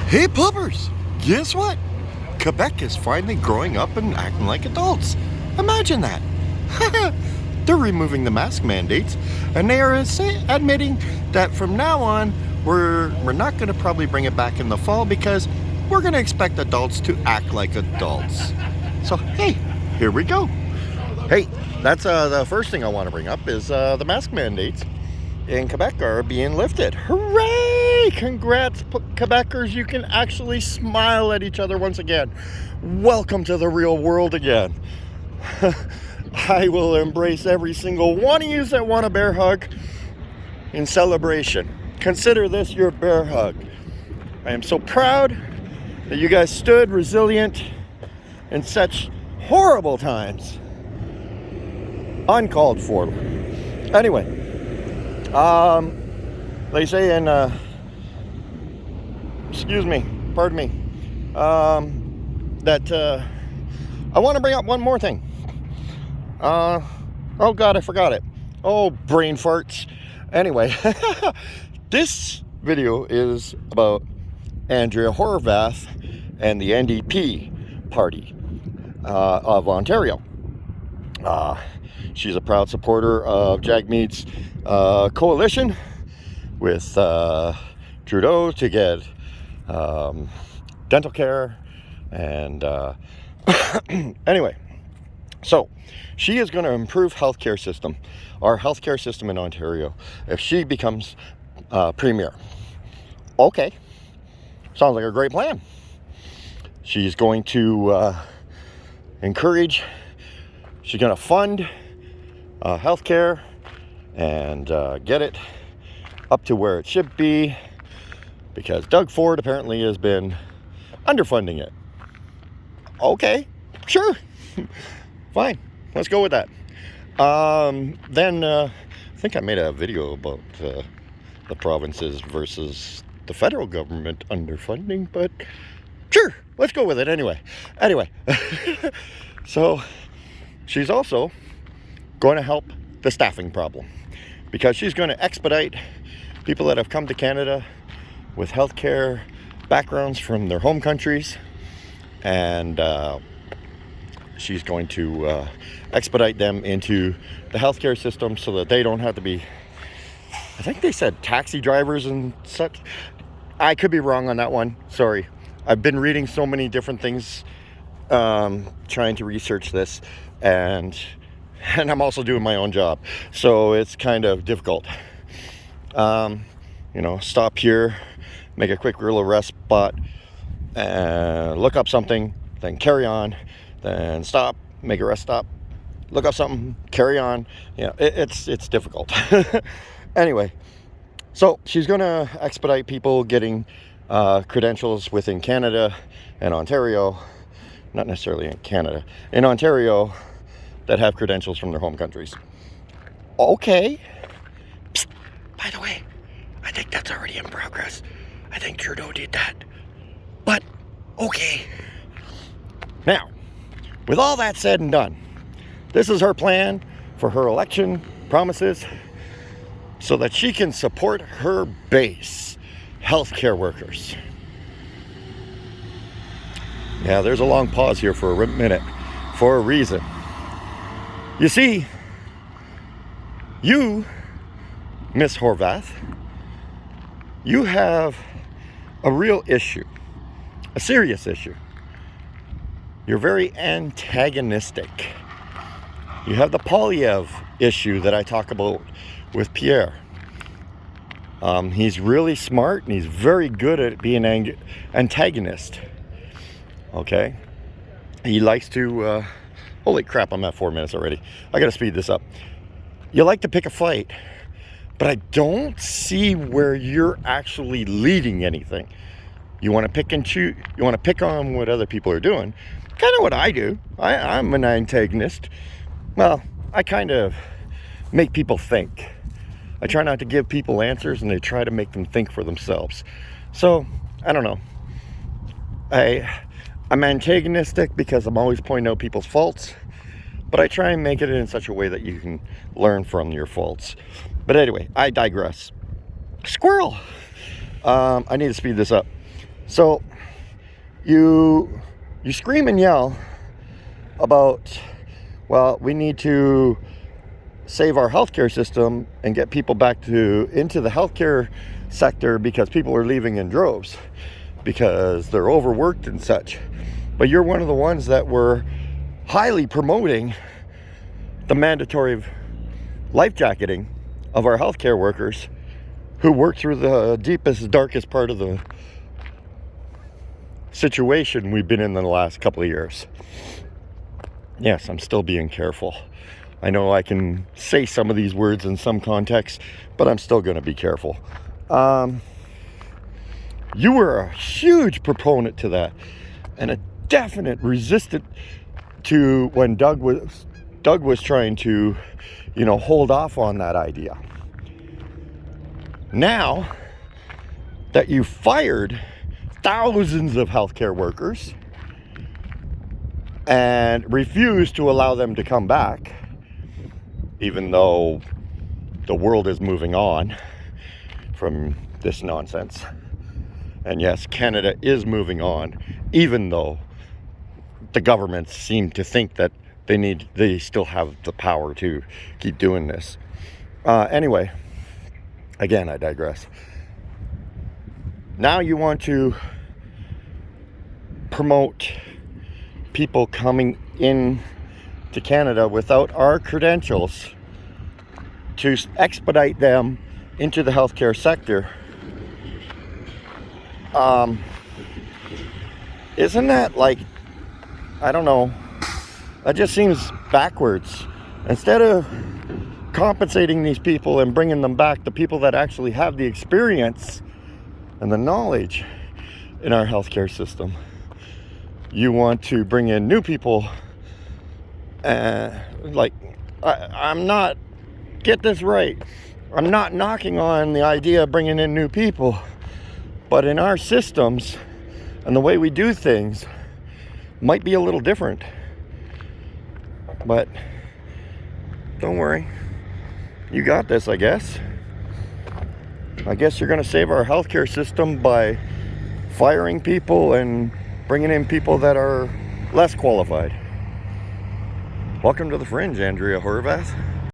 Hey puppers, guess what? Quebec is finally growing up and acting like adults. Imagine that. They're removing the mask mandates, and they are admitting that from now on, we're not going to probably bring it back in the fall because we're going to expect adults to act like adults. So, hey, here we go. Hey, that's the first thing I want to bring up is the mask mandates in Quebec are being lifted. Hooray! Congrats, Quebecers. You can actually smile at each other once again. Welcome to the real world again. I will embrace every single one of you that want a bear hug in celebration. Consider this your bear hug. I am so proud that you guys stood resilient in such horrible times. Uncalled for. Anyway, they say in, pardon me, that I want to bring up one more thing. Oh God, I forgot it. Oh, brain farts. Anyway, this video is about Andrea Horwath and the NDP party of Ontario. She's a proud supporter of Jagmeet's coalition with Trudeau to get dental care and anyway, so she is going to improve our healthcare system in Ontario if she becomes premier. Okay, sounds like a great plan. She's going to encourage, she's going to fund healthcare and get it up to where it should be, because Doug Ford apparently has been underfunding it. Okay, sure. Fine, let's go with that. Then I think I made a video about the provinces versus the federal government underfunding, but sure, let's go with it anyway. So she's also going to help the staffing problem, because she's going to expedite people that have come to Canada with healthcare backgrounds from their home countries, and she's going to expedite them into the healthcare system so that they don't have to be, I think they said taxi drivers and such. I could be wrong on that one. Sorry. I've been reading so many different things, trying to research this, and I'm also doing my own job. So it's kind of difficult. Stop here, make a quick little rest spot, and look up something, then carry on, then stop, make a rest stop, look up something, carry on. It's difficult. Anyway, so she's going to expedite people getting credentials within Canada and Ontario, not necessarily in Canada, in Ontario, that have credentials from their home countries. Okay. Psst, by the way, I think that's already in progress. I think Trudeau did that. But, okay. Now, with all that said and done, this is her plan for her election promises so that she can support her base, healthcare workers. Yeah, there's a long pause here for a minute, for a reason. You see, you, Miss Horwath, you have a real issue, a serious issue. You're very antagonistic. You have the Polyev issue that I talk about with Pierre. He's really smart and he's very good at being antagonist. Okay? He likes to... holy crap, I'm at 4 minutes already. I gotta speed this up. You like to pick a fight, but I don't see where you're actually leading anything. You want to pick and choose. You want to pick on what other people are doing. Kind of what I do. I'm an antagonist. Well, I kind of make people think. I try not to give people answers, and I try to make them think for themselves. So, I don't know. I'm antagonistic because I'm always pointing out people's faults, but I try and make it in such a way that you can learn from your faults. But anyway, I digress. Squirrel! I need to speed this up. So you scream and yell about, well, we need to save our healthcare system and get people back into the healthcare sector because people are leaving in droves because they're overworked and such. But you're one of the ones that were highly promoting the mandatory life jacketing of our healthcare workers who work through the deepest, darkest part of the situation we've been in the last couple of years. Yes, I'm still being careful. I know I can say some of these words in some contexts, but I'm still going to be careful. You were a huge proponent to that, and a definite resistant to when Doug was trying to, hold off on that idea. Now that you fired thousands of healthcare workers and refused to allow them to come back, even though the world is moving on from this nonsense. And yes, Canada is moving on, even though the governments seem to think that they still have the power to keep doing this. Anyway, again, I digress. Now you want to promote people coming in to Canada without our credentials to expedite them into the healthcare sector. Isn't that like, I don't know, that just seems backwards. Instead of compensating these people and bringing them back, the people that actually have the experience and the knowledge in our healthcare system, you want to bring in new people. I'm not, get this right, I'm not knocking on the idea of bringing in new people, but in our systems and the way we do things might be a little different. But don't worry, you got this, I guess. I guess you're going to save our healthcare system by firing people and bringing in people that are less qualified. Welcome to the Fringe, Andrea Horwath.